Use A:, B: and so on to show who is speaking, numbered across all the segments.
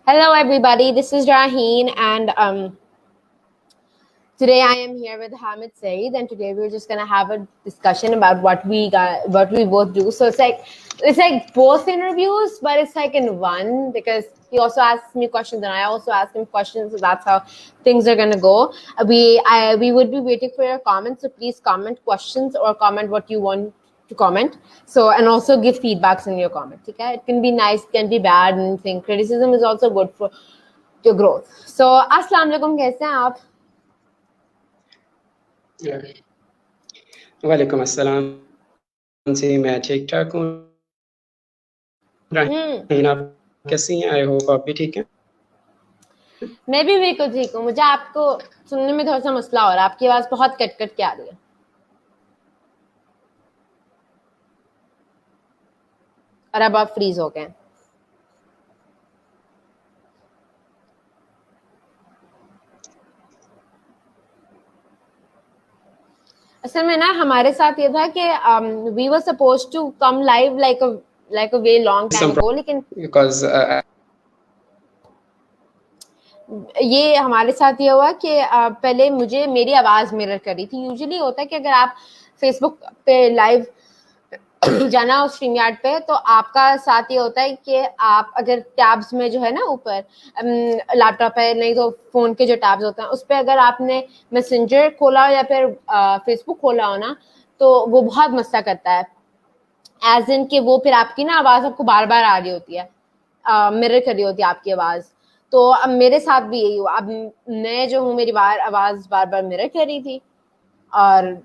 A: Hello, everybody. This is Raheen, and today I am here with Hamid Saeed, and today we're just gonna have a discussion about what we both do. So it's like both interviews, but it's like in one because he also asks me questions and I also ask him questions. So that's how things are gonna go. We would be waiting for your comments, so please comment questions or comment what you want to comment. So, and also give feedbacks in your comments. Okay, it can be nice, it can be bad, and think criticism is also good for your growth. So, अस्सलाम वालेकुम, कैसे हैं आप?
B: वालेकुम अस्सलाम जी, मैं ठीक ठाक हूँ। राहीन, आप कैसी हैं? आई होप आप भी ठीक हैं।
A: मैं भी बिल्कुल ठीक हूँ। मुझे आपको सुनने में थोड़ा सा मसला हो रहा है, आपकी आवाज बहुत कट कट के आ रही है। और अब आप फ्रीज हो गए। असल में ना हमारे साथ ये था कि we were supposed to come live like a way long time ago, लेकिन
B: बिकॉज
A: ये हमारे साथ ये हुआ कि पहले मुझे मेरी आवाज मिरर कर रही थी। यूजुअली होता है कि अगर आप फेसबुक पे लाइव जाना हो स्ट्रीम यार्ड पे, तो आपका साथ ये होता है कि आप अगर टैब्स में जो है ना ऊपर लैपटॉप है, नहीं तो फोन के जो टैब्स होते हैं उस पर अगर आपने मैसेंजर खोला हो या फिर फेसबुक खोला हो ना, तो वो बहुत मस्ता करता है। एज इन कि वो फिर आपकी ना आवाज आपको बार बार आ रही होती है, मिरर कर रही होती है आपकी आवाज। तो अब मेरे साथ भी यही हुआ। अब मैं जो हूँ, मेरी आवाज बार बार मिरर कर रही थी और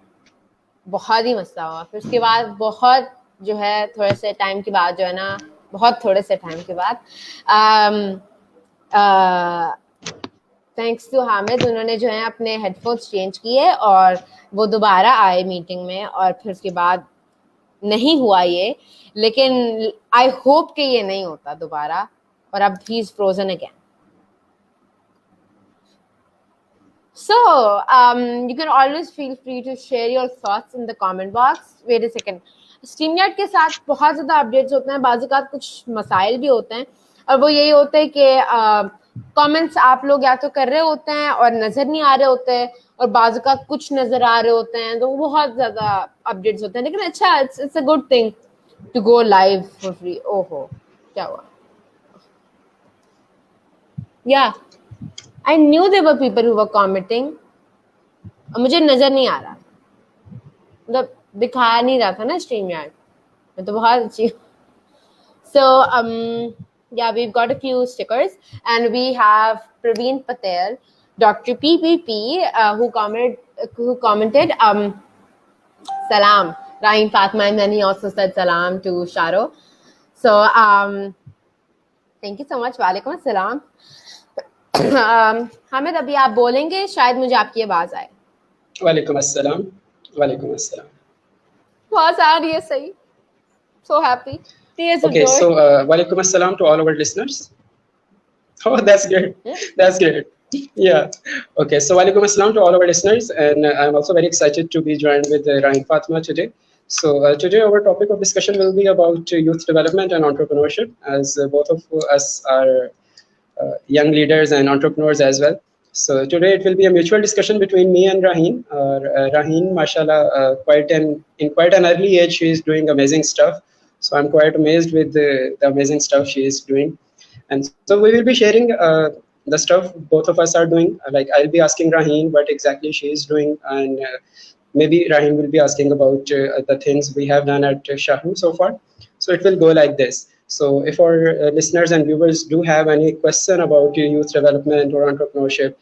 A: बहुत ही मसला हुआ। फिर उसके बाद बहुत जो है थोड़े से टाइम के बाद जो है ना, बहुत थोड़े से टाइम के बाद थैंक्स टू हामिद, उन्होंने जो है अपने हेडफोन्स चेंज किए और वो दोबारा आए मीटिंग में, और फिर उसके बाद नहीं हुआ ये। लेकिन आई होप कि ये नहीं होता दोबारा, और अब he is frozen again. So, you can always feel free to share your thoughts in the comment box. Wait a second. StreamYard के साथ बहुत ज़्यादा अपडेट्स होते हैं, बाज़-औक़ात कुछ मसाइल भी होते हैं, और वो यही होता है कि कमेंट्स आप लोग या तो कर रहे होते हैं और नज़र नहीं आ रहे होते हैं, और बाज़-औक़ात कुछ नज़र आ रहे होते हैं, तो बहुत ज़्यादा अपडेट्स होते हैं। लेकिन अच्छा, it's a good thing to go live for free. ओहो, क्या हुआ? या I knew there were people who were commenting, और मुझे नजर नहीं आ रहा, मतलब दिखा नहीं रहा था ना स्ट्रीम यार्ड में, तो बहुत अच्छी। So yeah, we've got a few stickers, and we have Praveen Patel, Dr. PPP, who commented salam, Raheen Fatma, and then he also said salam to Sharo. So thank you so much. वालेकुम अस्सलाम। हामिद, अभी आप बोलेंगे, शायद मुझे आपकी आवाज आए।
B: वालेकुम अस्सलाम। वालेकुम अस्सलाम।
A: आवाज आ रही है, सही। So happy.
B: Okay, so walaikum assalam to all our listeners. Oh, that's great. That's great. Yeah. Okay, so walaikum assalam to all our listeners, and I'm also very excited to be joined with Raheen Fatma today. So today our topic of discussion will be about youth development and entrepreneurship, as both of us are young leaders and entrepreneurs as well. So today it will be a mutual discussion between me and Raheen. Raheen, mashallah, in quite an early age, she is doing amazing stuff. So I'm quite amazed with the amazing stuff she is doing. And so we will be sharing the stuff both of us are doing. Like I'll be asking Raheen what exactly she is doing, and maybe Raheen will be asking about the things we have done at Shahu so far. So it will go like this. So if our listeners and viewers do have any question about youth development or entrepreneurship,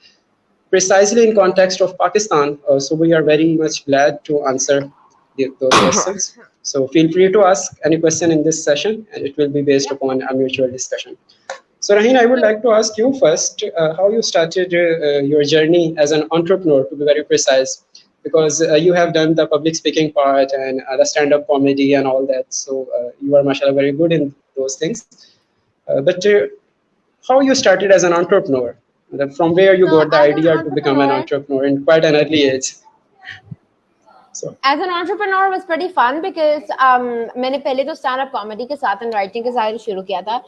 B: precisely in context of Pakistan, so we are very much glad to answer those questions. So feel free to ask any question in this session, and it will be based upon a mutual discussion. So Raheen, I would like to ask you first how you started your journey as an entrepreneur, to be very precise, because you have done the public speaking part and the stand-up comedy and all that. So you are, mashallah, very good in those things. But how you started as an entrepreneur? From where you got the idea to become an entrepreneur in quite an early age? So
A: as an entrepreneur was pretty fun because मैंने पहले तो stand up comedy के साथ and writing के साथ शुरू किया था.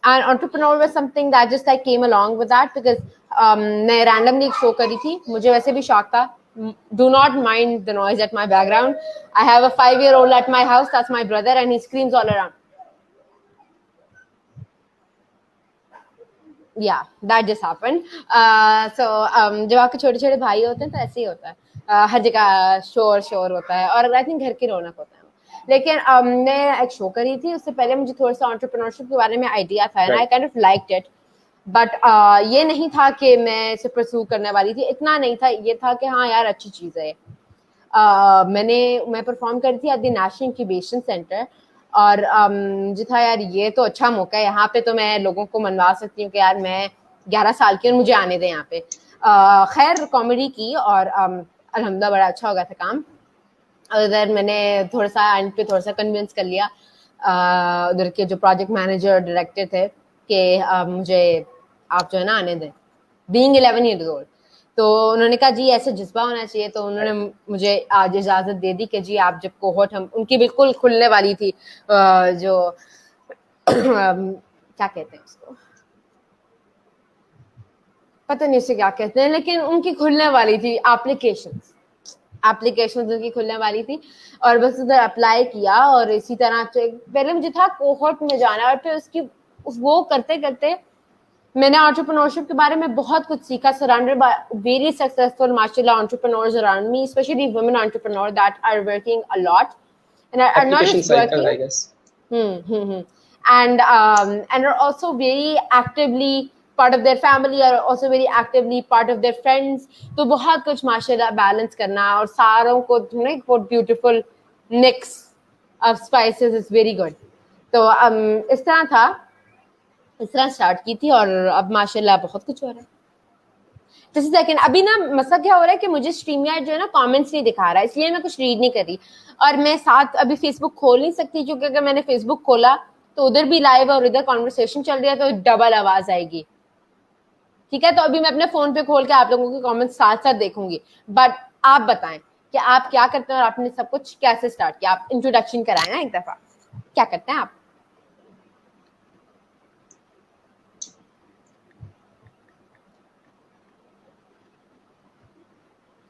A: and entrepreneur was something that just like came along with that because मैं randomly एक show करी थी, मुझे वैसे भी शौक था. Do not mind the noise at my background. I have a 5-year-old at my house. That's my brother, and he screams all around. Yeah, that just happened. So जब आपके छोटे छोटे भाई होते हैं तो ऐसे ही होता है. हर जगह शोर होता है और आई थिंक घर की रौनक होता है. लेकिन मैं एक शो करी थी, उससे पहले मुझे थोड़ा सा एंटरप्रेन्योरशिप के बारे में आइडिया था, and I kind of liked it, but ये नहीं था कि मैं इसे परस्यू करने वाली थी. इतना नहीं था, ये था कि हाँ यार अच्छी चीज़ है. मैं परफॉर्म करी थी at the national incubation centre, और मुझे था यार ये तो अच्छा मौका है, यहाँ पे तो मैं लोगों को मनवा सकती हूँ कि यार मैं 11 साल की और मुझे आने दें यहाँ पे. खैर कॉमेडी की और अल्हम्दुलिल्लाह बड़ा अच्छा हो गया था काम. उधर मैंने थोड़ा सा एंड पे थोड़ा सा कन्विंस कर लिया उधर के जो प्रोजेक्ट मैनेजर डायरेक्टर थे कि मुझे आप जो है ना आने दें, बीइंग 11 years old. तो उन्होंने कहा जी ऐसे जज्बा होना चाहिए, तो उन्होंने मुझे आज इजाज़त दे दी कि जी आप जब कोहोर्ट हम उनकी बिल्कुल खुलने वाली थी, जो क्या कहते हैं उसको, पता नहीं उसे क्या कहते हैं, लेकिन उनकी खुलने वाली थी एप्लीकेशंस उनकी खुलने वाली थी, और बस उधर अप्लाई किया. और इसी तरह पहले मुझे था कोहोर्ट में जाना, और फिर वो करते करते मैंने एंटरप्रेन्योरशिप के बारे में बहुत कुछ सीखा. सराउंडेड बाय वेरी सक्सेसफुल माशाल्लाह entrepreneurs around me, specially women entrepreneur that are working a lot and are not just
B: cycle,
A: working,
B: I guess.
A: And are also very actively part of their family, are also very actively part of their friends. तो बहुत कुछ माशाल्लाह balance करना और सारों को बहुत beautiful mix of spices is very good. तो इस तरह था, इस तरह स्टार्ट की थी, और अब माशाल्लाह बहुत कुछ हो रहा है. जैसे सेकंड अभी ना मसला क्या हो रहा है कि मुझे StreamYard जो है ना कमेंट्स नहीं दिखा रहा है, इसलिए मैं कुछ रीड नहीं कर रही. और मैं साथ अभी फेसबुक खोल नहीं सकती, क्योंकि अगर मैंने फेसबुक खोला तो उधर भी लाइव और इधर कॉन्वर्सेशन चल रही है, तो डबल आवाज आएगी. ठीक है, तो अभी मैं अपने फोन पे खोल के आप लोगों के कमेंट्स साथ साथ देखूंगी. बट आप बताएं कि आप क्या करते हैं और आपने सब कुछ कैसे स्टार्ट किया. आप इंट्रोडक्शन कराएं ना एक दफा, क्या करते हैं आप.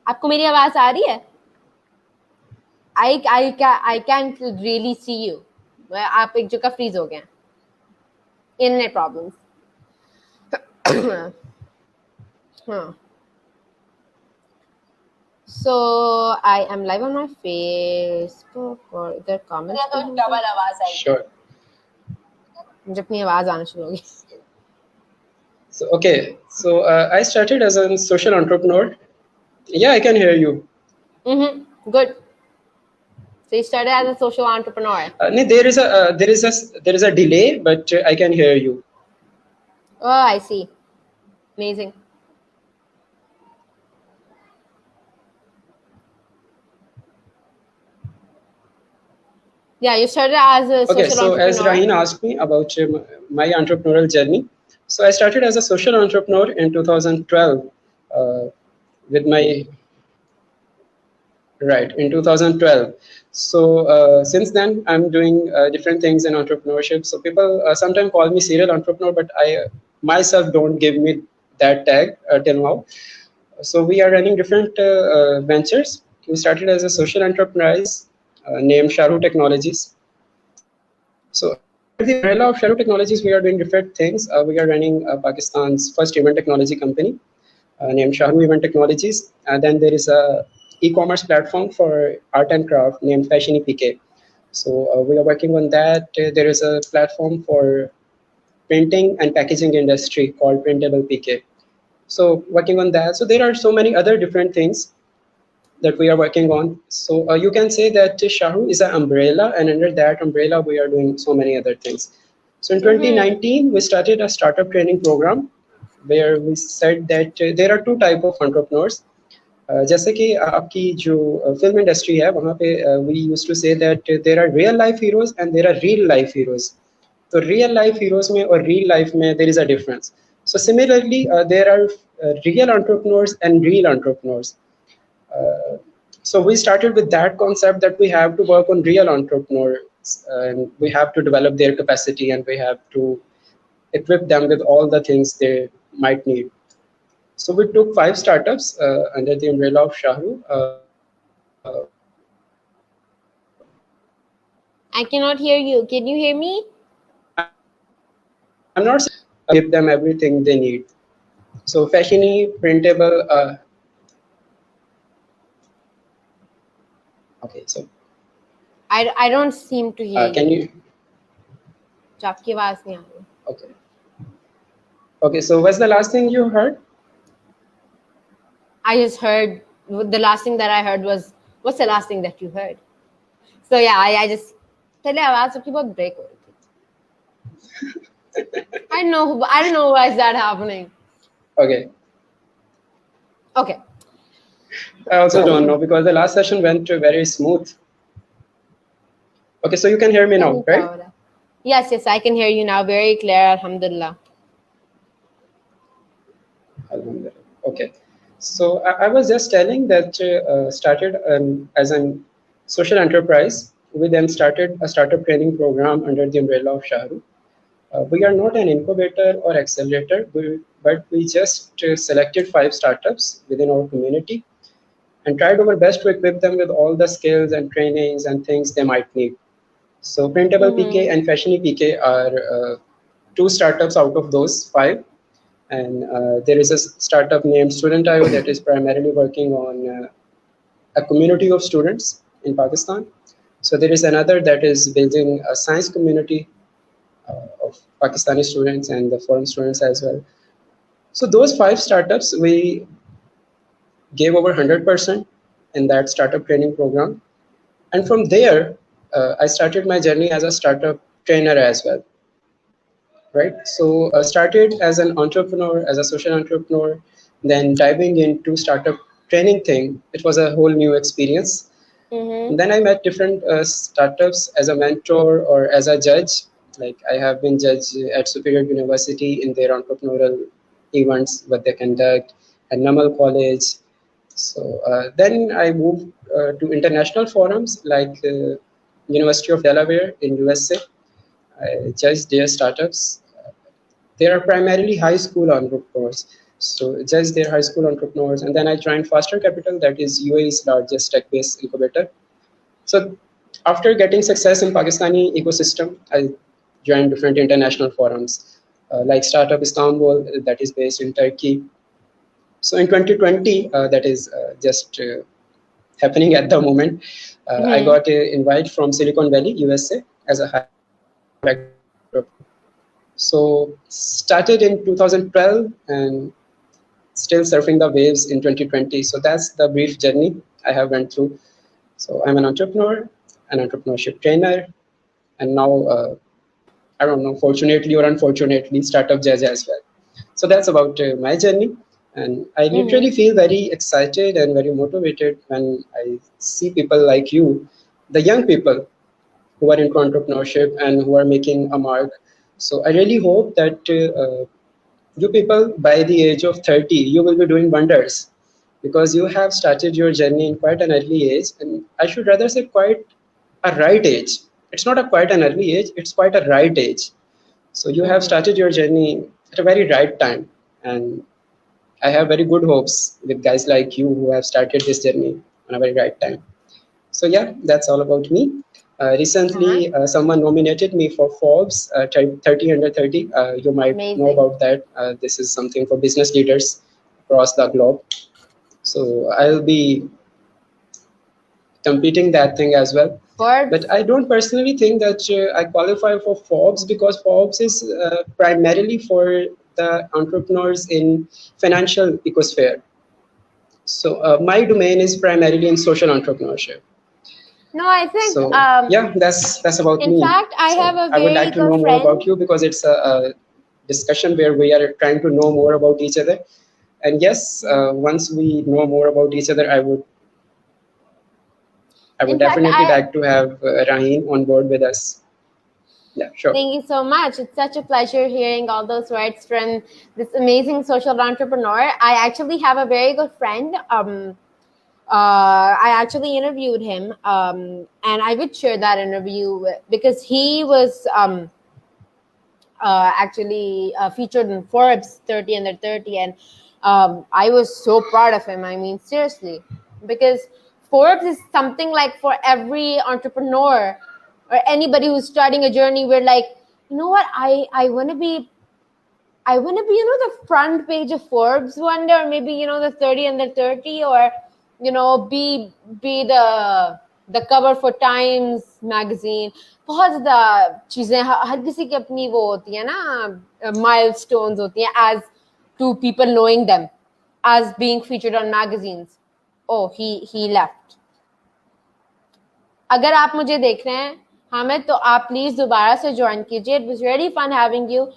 A: आपको मेरी आवाज आ रही है? I can't really see you. आप एक जगह फ्रीज हो गए हैं. Internet problems. हाँ. So I am live on my Facebook और इधर comments. तो डबल आवाज आएगी.
B: Sure.
A: मुझे अपनी आवाज आना शुरू होगी.
B: So okay, so I started as a social entrepreneur. Yeah, I can hear you.
A: Good. So you started as a social entrepreneur.
B: No, there is a delay, but I can hear you.
A: Oh, I see. Amazing. Yeah, you started as a social entrepreneur.
B: Okay, so as Raheen asked me about my entrepreneurial journey, so I started as a social entrepreneur in 2012 with my in 2012. So since then, I'm doing different things in entrepreneurship. So people sometimes call me serial entrepreneur, but I myself don't give me that tag till now. So we are running different ventures. We started as a social enterprise named Sharu Technologies. So under the umbrella of Sharu Technologies, we are doing different things. We are running Pakistan's first event technology company named Sharu Event Technologies. And then there is a e-commerce platform for art and craft named Fashion EPK. So we are working on that. There is a platform for printing and packaging industry called Printable PK. So working on that. So there are so many other different things that we are working on. So you can say that Sharu is an umbrella, and under that umbrella, we are doing so many other things. So in 2019, we started a startup training program where we said that there are two types of entrepreneurs. जैसे कि आपकी जो film industry है वहाँ पे we used to say that there are real life heroes and there are real life heroes. तो real life heroes में और real life में there is a difference. So similarly, there are real entrepreneurs and real entrepreneurs. So we started with that concept that we have to work on real entrepreneurs and we have to develop their capacity and we have to equip them with all the things they might need. So we took 5 startups under the umbrella of Shahru.
A: I cannot hear you. Can you hear me?
B: I'm not saying give them everything they need. So Fashiony, Printable. Okay, so
A: I don't seem to hear
B: can
A: you.
B: you?
A: आपकी आवाज नहीं आ रही.
B: Okay. Okay, so what's the last thing you heard?
A: I just heard the last thing that I heard was, what's the last thing that you heard? So yeah, I just पहले आवाज सबकी बहुत break हो रही थी. I don't know why is that happening.
B: Okay.
A: Okay.
B: I also don't know because the last session went very smooth. Okay, so you can hear me now, right?
A: Yes, I can hear you now very clear. Alhamdulillah.
B: Okay, so I was just telling that started as a social enterprise. We then started a startup training program under the umbrella of Shahru. We are not an incubator or accelerator, but we just selected 5 startups within our community and tried our best to equip them with all the skills and trainings and things they might need. So Printable PK and Fashiony PK are 2 startups out of those 5. And there is a startup named Student.io that is primarily working on a community of students in Pakistan. So there is another that is building a science community of Pakistani students and the foreign students as well. So those 5 startups, we gave over 100% in that startup training program. And from there, I started my journey as a startup trainer as well. Right? So started as an entrepreneur, as a social entrepreneur, then diving into startup training thing. It was a whole new experience. And then I met different startups as a mentor or as a judge. Like I have been judge at Superior University in their entrepreneurial events, what they conduct, at Namal College. So then I moved to international forums like University of Delaware in USA. I judged their startups. They are primarily high school entrepreneurs. So just their high school entrepreneurs. And then I joined Faster Capital, that is UAE's largest tech-based incubator. So after getting success in Pakistani ecosystem, I joined different international forums like Startup Istanbul, that is based in Turkey. So in 2020, that is just happening at the moment, I got an invite from Silicon Valley, USA, as a high. So started in 2012 and still surfing the waves in 2020. So that's the brief journey I have went through. So I'm an entrepreneur, an entrepreneurship trainer, and now I don't know, fortunately or unfortunately, startup judge as well. So that's about my journey. And I literally feel very excited and very motivated when I see people like you, the young people who are into entrepreneurship and who are making a mark. So I really hope that you people by the age of 30, you will be doing wonders because you have started your journey in quite an early age. And I should rather say quite a right age. It's not a quite an early age, it's quite a right age. So you have started your journey at a very right time. And I have very good hopes with guys like you who have started this journey on a very right time. So yeah, that's all about me. Recently, someone nominated me for Forbes 30 under 30. You might know about that. This is something for business leaders across the globe. So I'll be competing that thing as well. But I don't personally think that I qualify for Forbes because Forbes is primarily for the entrepreneurs in financial ecosphere. So my domain is primarily in social entrepreneurship.
A: No, I think
B: so. Yeah, that's about me.
A: In fact, I have a very
B: I would like to know more about you because it's a discussion where we are trying to know more about each other. And yes, once we know more about each other, I would definitely like to have Raheen on board with us. Yeah, sure.
A: Thank you so much. It's such a pleasure hearing all those words from this amazing social entrepreneur. I actually have a very good friend. I actually interviewed him, and I would share that interview because he was actually featured in Forbes 30 under 30, and I was so proud of him. I mean, seriously, because Forbes is something like for every entrepreneur or anybody who's starting a journey. We're like, you know what, I want to be, the front page of Forbes one day, or maybe, the 30 under 30, or, be the cover for Times magazine. बहुत ज़्यादा चीज़ें हर किसी की अपनी वो होती है ना, milestones होती हैं as to people knowing them, as being featured on magazines. Oh, he left. अगर आप मुझे देख रहे हैं हामिद, तो आप प्लीज दोबारा से ज्वाइन कीजिए. It was really fun having you.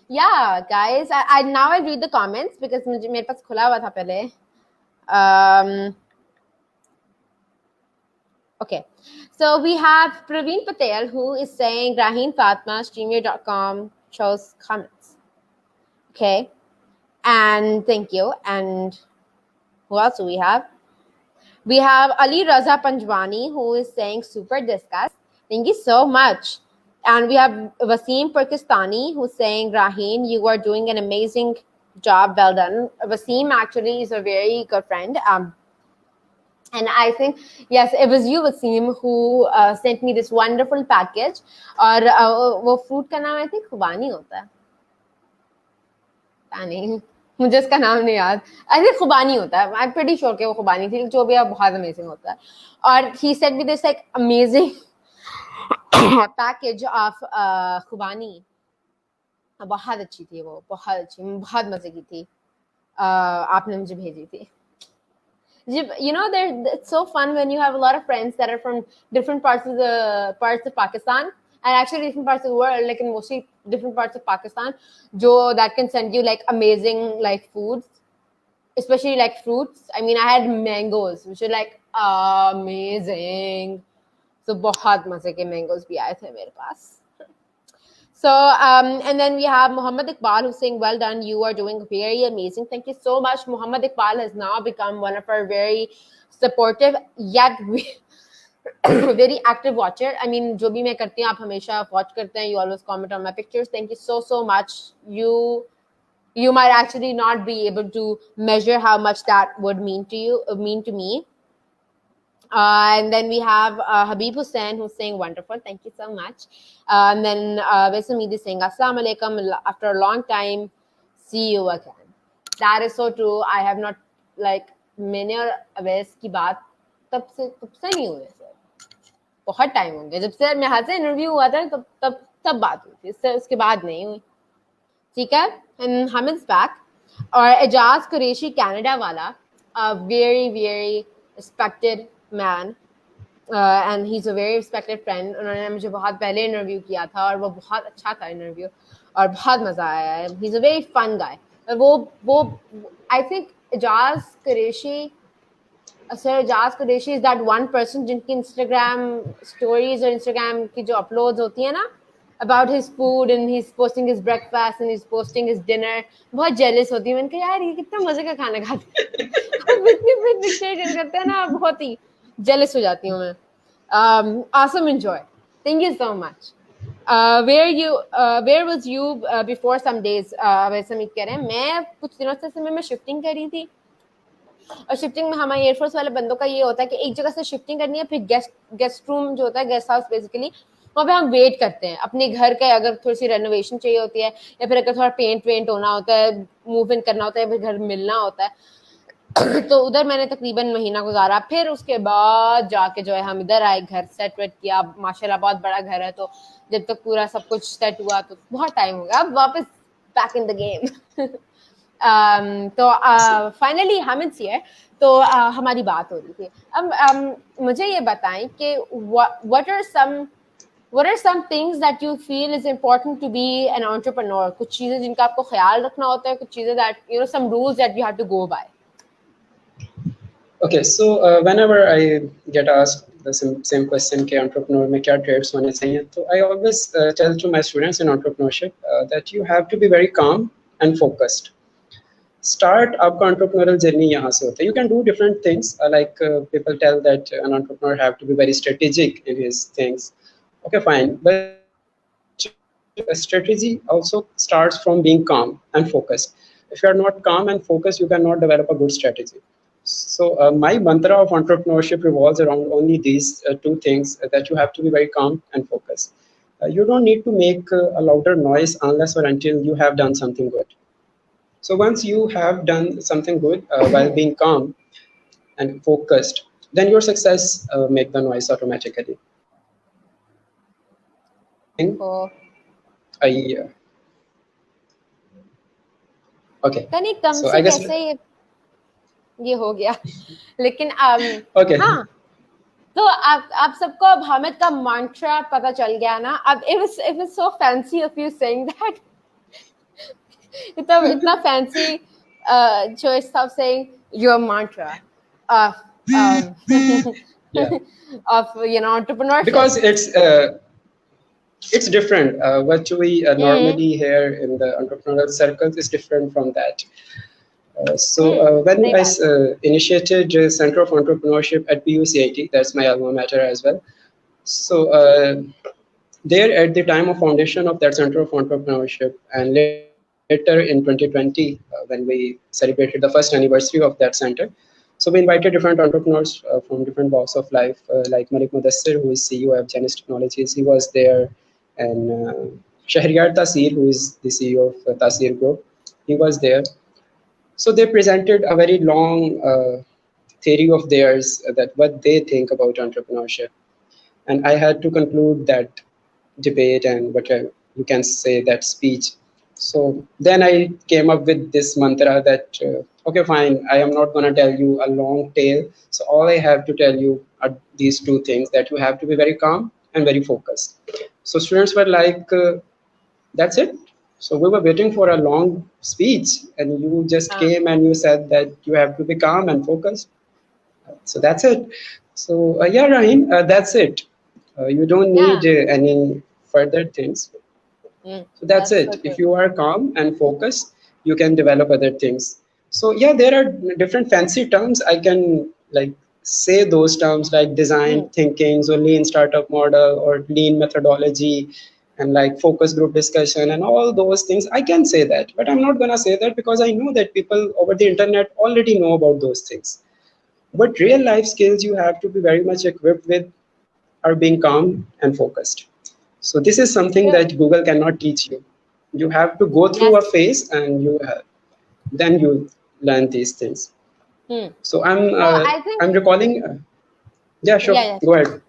A: Yeah, guys, I now I'll read the comments because मेरे पास खुला हुआ था पहले. Okay, so we have Praveen Patel, who is saying Raheen Fatma, streamer.com shows comments. Okay, and thank you. And who else do we have? We have Ali Raza Panjwani, who is saying super discuss. Thank you so much. And we have Wasim Pakistani, who's saying, Raheen, you are doing an amazing job. Well done. Wasim actually is a very good friend. And I think, yes, it was you, Wasim, who sent me this wonderful package. और वो fruit का नाम I think खुबानी होता है. पता नहीं, मुझे इसका नाम नहीं याद. I think खुबानी होता है. I'm pretty sure कि वो खुबानी थी. जो भी बहुत amazing होता है. और he sent me this like amazing package of खुबानी. बहुत अच्छी थी वो, बहुत अच्छी, बहुत मजे की थी. आपने मुझे भेजी थी. You know, it's so fun when you have a lot of friends that are from different parts of Pakistan, and actually different parts of the world, like in mostly different parts of Pakistan, that can send you like amazing like foods, especially like fruits. I mean, I had mangoes, which are like amazing. So बहुत मजे के mangoes भी आए थे मेरे पास. So, and then we have Muhammad Iqbal, who's saying, well done, you are doing very amazing. Thank you so much. Muhammad Iqbal has now become one of our very supportive, yet very active watcher. I mean, जो भी मैं करती हूँ, आप हमेशा watch करते हैं. You always comment on my pictures. Thank you so much. You might actually not be able to measure how much that would mean to me. And then we have Habib Hussain, who's saying wonderful. Thank you so much. And then Vesamid is saying Assalamu alaikum. After a long time, see you again. That is so true. I have not like मैंने और अवैस की बात तब से नहीं हुई sir. बहुत time हो गया जब से मेरे हाथ से इंटरव्यू हुआ था. तब बात हुई थी. उसके बाद नहीं हुई. ठीक है. And Hamid's back. और एजाज कुरैशी कनाडा वाला, a very very respected man, and he's a very respected friend. उन्होंने मुझे बहुत पहले इंटरव्यू किया था और वो बहुत अच्छा था इंटरव्यू और बहुत मजा आया है. He's a very fun guy. वो I think Ejaz Qureshi is that one person जिनकी Instagram stories और Instagram की जो uploads होती है ना, about his food, and he's posting his breakfast and he's posting his dinner, बहुत jealous होती है. मैंने कहा यार ये कितना मजे का खाना खाते हैं. इतनी पिक्चर करते हैं ना, बहुत ही jealous हो जाती हूँ मैं. Awesome, enjoy. Thank you so much. Where was you before some days? वैसे समीत कह रहे हैं मैं कुछ दिनों से समय में शिफ्टिंग कर रही थी. और शिफ्टिंग में हमारे एयरफोर्स वाले बंदों का ये होता है कि एक जगह से शिफ्टिंग करनी है, फिर गेस्ट रूम जो होता है, गेस्ट हाउस बेसिकली, वहाँ पे हम वेट करते हैं अपने घर का. अगर थोड़ी सी रेनोवेशन चाहिए होती है या फिर अगर थोड़ा पेंट होना होता है, मूव इन करना होता है, फिर घर मिलना होता है, तो उधर मैंने तकरीबन महीना गुजारा. फिर उसके बाद जाके जो है हम इधर आए, घर सेट वेट किया. माशाल्लाह बहुत बड़ा घर है, तो जब तक पूरा सब कुछ सेट हुआ तो बहुत टाइम हो गया. अब वापस बैक इन द गेम. तो फाइनली हामिद हियर. तो हमारी बात हो रही थी. अब मुझे ये बताएं कि what are some things that you feel is important to be an entrepreneur? कुछ चीजें जिनका आपको ख्याल रखना होता है, कुछ चीजें that some rules that you have to go by.
B: Okay, so whenever I get asked the same question कि entrepreneur में क्या traits होने चाहिए, तो I always tell to my students in entrepreneurship that you have to be very calm and focused. start आपका entrepreneurial journey यहाँ से होता है. You can do different things. Like people tell that an entrepreneur have to be very strategic in his things. Okay, fine. But strategy also starts from being calm and focused. If you are not calm and focused, you cannot develop a good strategy. So my mantra of entrepreneurship revolves around only these two things, that you have to be very calm and focused. You don't need to make a louder noise unless or until you have done something good. So once you have done something good while being calm and focused, then your success make the noise automatically.
A: Oh.
B: I okay.
A: कहीं कम
B: So
A: से
B: I guess
A: कैसे ये हो गया. लेकिन
B: okay.
A: हाँ, तो आप सबको अब हामिद का mantra पता चल गया ना. अब it was so fancy of you saying that. इतना fancy choice of saying your mantra of
B: Yeah.
A: of entrepreneurship.
B: Because it's different. What we normally hear in the entrepreneurial circles is different from that. When I initiated Center of Entrepreneurship at PUCIT, that's my alma mater as well. So there at the time of foundation of that Center of Entrepreneurship, and later in 2020, when we celebrated the first anniversary of that center, so we invited different entrepreneurs from different walks of life, like Malik Mudassir, who is CEO of Genis Technologies. He was there, and Shahriyar Tasir, who is the CEO of Tasir Group, he was there. So they presented a very long theory of theirs, that what they think about entrepreneurship. And I had to conclude that debate and you can say that speech. So then I came up with this mantra that, okay, fine, I am not going to tell you a long tale. So all I have to tell you are these two things, that you have to be very calm and very focused. So students were like, that's it. So we were waiting for a long speech, and you just came and you said that you have to be calm and focused. So that's it. So yeah, Raheen, that's it. You don't need any further things. So that's it. If you are calm and focused, you can develop other things. So yeah, there are different fancy terms. I can like say those terms like design thinking, so lean startup model or lean methodology, and like focus group discussion and all those things. I can say that, but I'm not gonna say that because I know that people over the internet already know about those things. But real life skills you have to be very much equipped with are being calm and focused. So this is something that Google cannot teach you. You have to go through a phase, and then you learn these things. So I'm recalling. Yeah, sure. Go ahead.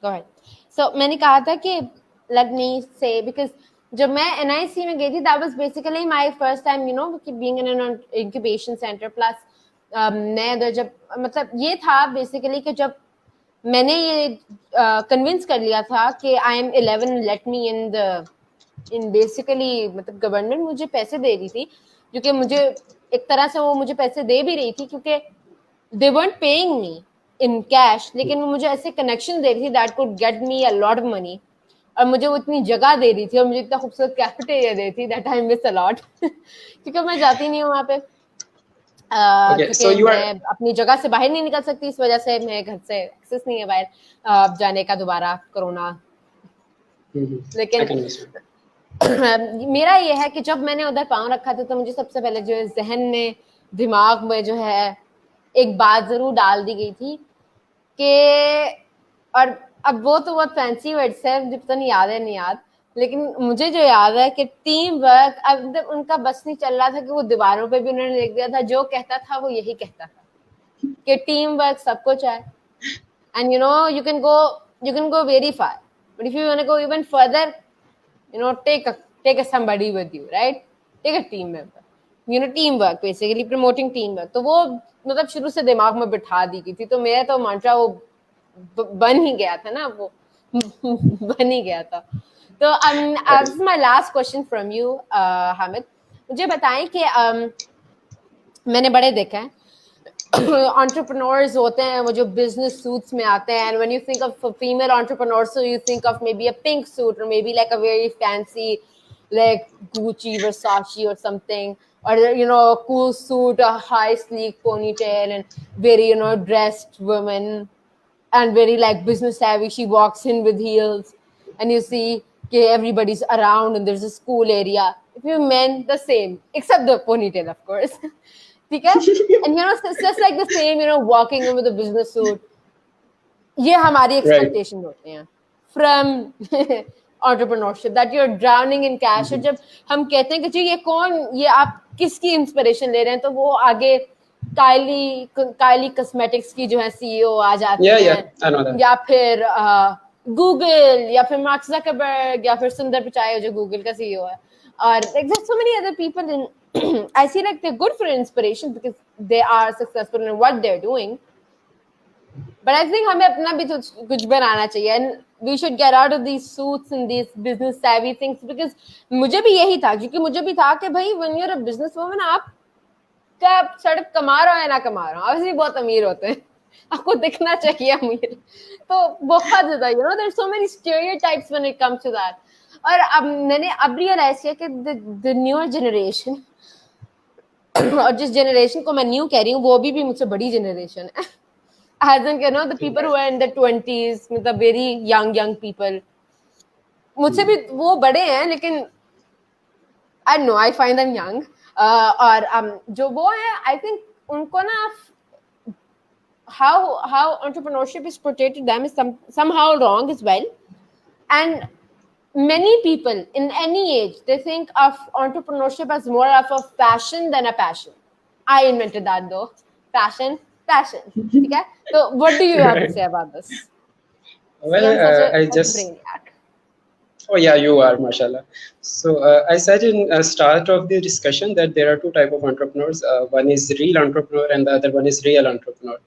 A: Go ahead. So मैंने कहा था कि let me say, because जब मैं NIC में गई थी, that was basically my first time, being in an incubation center. Plus मैं जब मतलब ये था basically कि जब मैंने ये convince कर लिया था कि I am 11, let me in basically मतलब government मुझे पैसे दे रही थी, क्योंकि मुझे एक तरह से वो मुझे पैसे दे भी रही थी, क्योंकि they weren't paying me in cash, लेकिन वो मुझे ऐसे connection दे रही थी that could get me a lot of money, और मुझे वो इतनी जगह दे रही थी और मुझे इतना खूबसूरत कैफेटेरिया दे रही थी that I miss a lot क्योंकि मैं जाती नहीं हूँ वहाँ पे, क्योंकि मैं अपनी जगह से बाहर नहीं निकल सकती, इस वजह से मैं घर से एक्सेस नहीं है बाहर जाने का दोबारा कोरोना. लेकिन मेरा ये है कि जब मैंने उधर पाँव रखा था तो मुझे सबसे पहले जो है जहन में दिमाग में जो है एक बात जरूर डाल दी गई थी कि, और अब वो तो बहुत फैंसी वर्ड्स है, मुझे पता नहीं याद है नहीं याद, लेकिन मुझे जो याद है कि टीम वर्क, अब उनका बस नहीं चल रहा था कि वो दीवारों पे भी उन्होंने लिख दिया था, जो कहता था वो यही कहता था कि टीम वर्क सब कुछ है, and you can go very far, but if you want to go even further, take a somebody with you, right? Take a team member, teamwork, basically promoting teamwork. तो वो मतलब शुरू से दिमाग में बिठा दी गई थी, तो मेरा तो मंत्रा वो बन ही गया था ना, वो बन ही गया था. तो this is my last question from you, Hamid. मुझे बताएं कि मैंने बड़े देखा है entrepreneurs होते हैं वो जो business suits में आते हैं, and when you think of a female entrepreneur, so you think of maybe a pink suit or maybe like a very fancy like Gucci, Versace or something, or a cool suit, a high sleek ponytail, and very dressed woman, and very like business savvy. She walks in with heels, and you see, okay, everybody's around, and there's a school area. If you men, the same, except the ponytail, of course. Okay? And it's just like the same, walking in with a business suit. ये हमारी
B: Right.
A: expectation होते हैं from entrepreneurship, that you're drowning in cash. और जब हम कहते हैं कि जी ये आप किसकी इंस्पिरेशन ले रहे हैं, तो वो आगे काइली कॉस्मेटिक्स की जो है सीईओ आ जाती
B: Yeah,
A: हैं,
B: yeah, I know that.
A: या फिर गूगल, या फिर मार्क ज़करबर्ग, या फिर सुंदर पिचाई जो गूगल का सीईओ है. Or like there's so many other people in I see like they're good for inspiration because they are successful in what they're doing. But I think हमें अपना भी कुछ बनाना चाहिए, and we should get out of these suits and these business savvy things, because मुझे भी यही था, क्योंकि मुझे भी था कि भाई when you're a business woman, आप क्या सड़क कमा रहे हो या ना कमा रहे हो, obviously बहुत अमीर होते हैं, आपको दिखना चाहिए अमीर, तो बहुत ज़्यादा there's so many stereotypes when it comes to that. और अब मैंने realize किया कि the newer generation और जिस generation को मैं new कह रही हूँ वो भी मुझसे बड़ी generation है. As in, the people who are in their 20s, the very young people. मुझसे भी वो बड़े हैं, लेकिन I don't know, I find them young. और जो वो हैं, I think उनको ना how entrepreneurship is portrayed to them is somehow wrong as well. And many people in any age, they think of entrepreneurship as more of a fashion than a passion. I invented that though. Passion. Okay? So what do you have to
B: Right.
A: say about this?
B: Well,
A: See, I'm such
B: I
A: a
B: just.
A: brainiac.
B: Oh yeah, you are, mashallah. So I said in start of the discussion that there are two type of entrepreneurs. One is real entrepreneur, and the other one is real entrepreneur.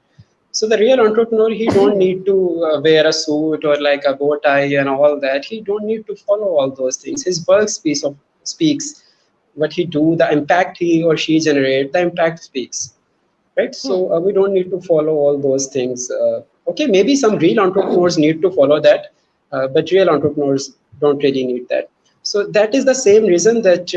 B: So the real entrepreneur, he don't need to wear a suit or like a bow tie and all that. He don't need to follow all those things. His work speaks what he do, the impact he or she generate, the impact speaks, right? So we don't need to follow all those things. Okay, maybe some real entrepreneurs need to follow that, but real entrepreneurs don't really need that. So that is the same reason that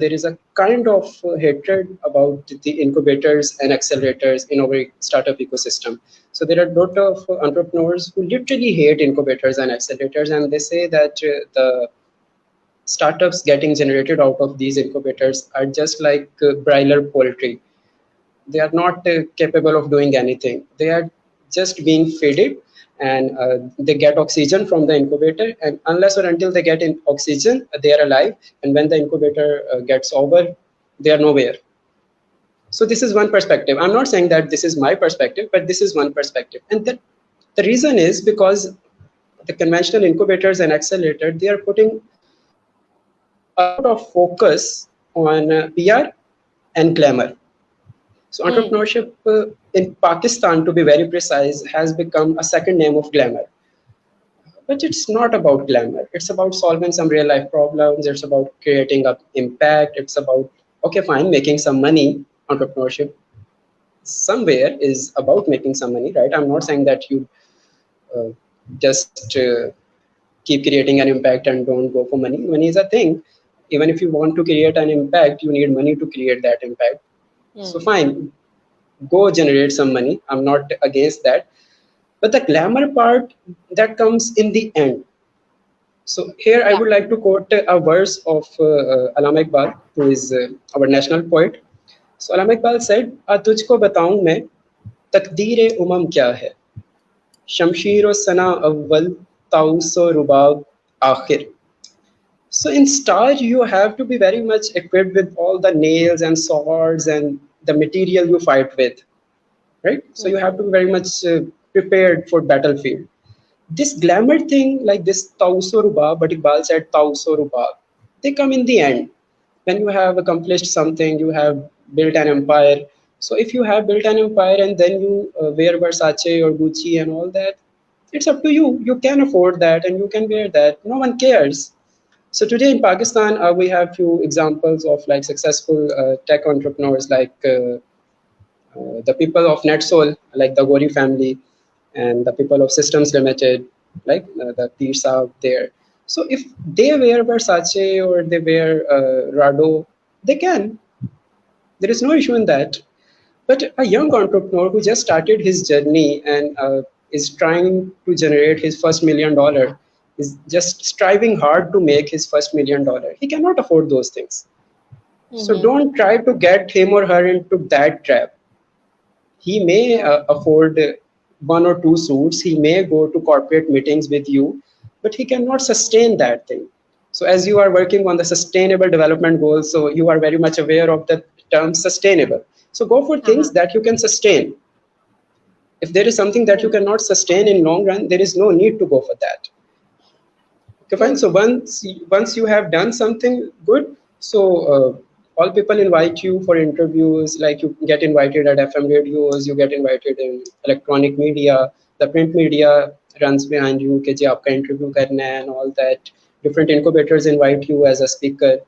B: there is a kind of hatred about the incubators and accelerators in our startup ecosystem. So there are a lot of entrepreneurs who literally hate incubators and accelerators, and they say that the startups getting generated out of these incubators are just like broiler poultry. They are not capable of doing anything. They are just being fed, and they get oxygen from the incubator, and unless or until they get in oxygen, they are alive, and when the incubator gets over, they are nowhere. So this is one perspective. I'm not saying that this is my perspective, but this is one perspective, and the reason is because the conventional incubators and accelerators, they are putting a lot of focus on PR and glamour. So entrepreneurship in Pakistan, to be very precise, has become a second name of glamour. But it's not about glamour. It's about solving some real life problems. It's about creating an impact. It's about, okay, fine, making some money. Entrepreneurship somewhere is about making some money, right? I'm not saying that you just keep creating an impact and don't go for money. Money is a thing. Even if you want to create an impact, you need money to create that impact. So fine, go generate some money. I'm not against that. But the glamour part, that comes in the end. So here I would like to quote a verse of Allama Iqbal, who is our national poet. So Allama Iqbal said, "तुझको बताऊं मैं तकदीर उमम क्या है, शमशीर सना अव्वल ताउसो रुबाब आखिर." So in Star, you have to be very much equipped with all the nails and swords and the material you fight with, right? So you have to be very much prepared for battlefield. This glamour thing, like this Tauso Rubab, but Iqbal said Tauso Rubab, they come in the end. When you have accomplished something, you have built an empire. So if you have built an empire and then you wear Versace or Gucci and all that, it's up to you. You can afford that and you can wear that. No one cares. So today in Pakistan, we have few examples of like successful tech entrepreneurs, like the people of NetSol, like the Gori family, and the people of Systems Limited, like the Peer Saab there. So if they wear Versace or they wear Rado, they can. There is no issue in that. But a young entrepreneur who just started his journey and is trying to generate his first $1 million, is just striving hard to make his first $1 million. He cannot afford those things. So don't try to get him or her into that trap. He may afford one or two suits. He may go to corporate meetings with you, but he cannot sustain that thing. So as you are working on the sustainable development goals, so you are very much aware of the term sustainable. So go for things that you can sustain. If there is something that you cannot sustain in long run, there is no need to go for that. Okay, fine. So once you have done something good, so all people invite you for interviews. Like you get invited at FM radios, you get invited in electronic media. The print media runs behind you. कि जी आपका interview करना है and all that. Different incubators invite you as a speaker.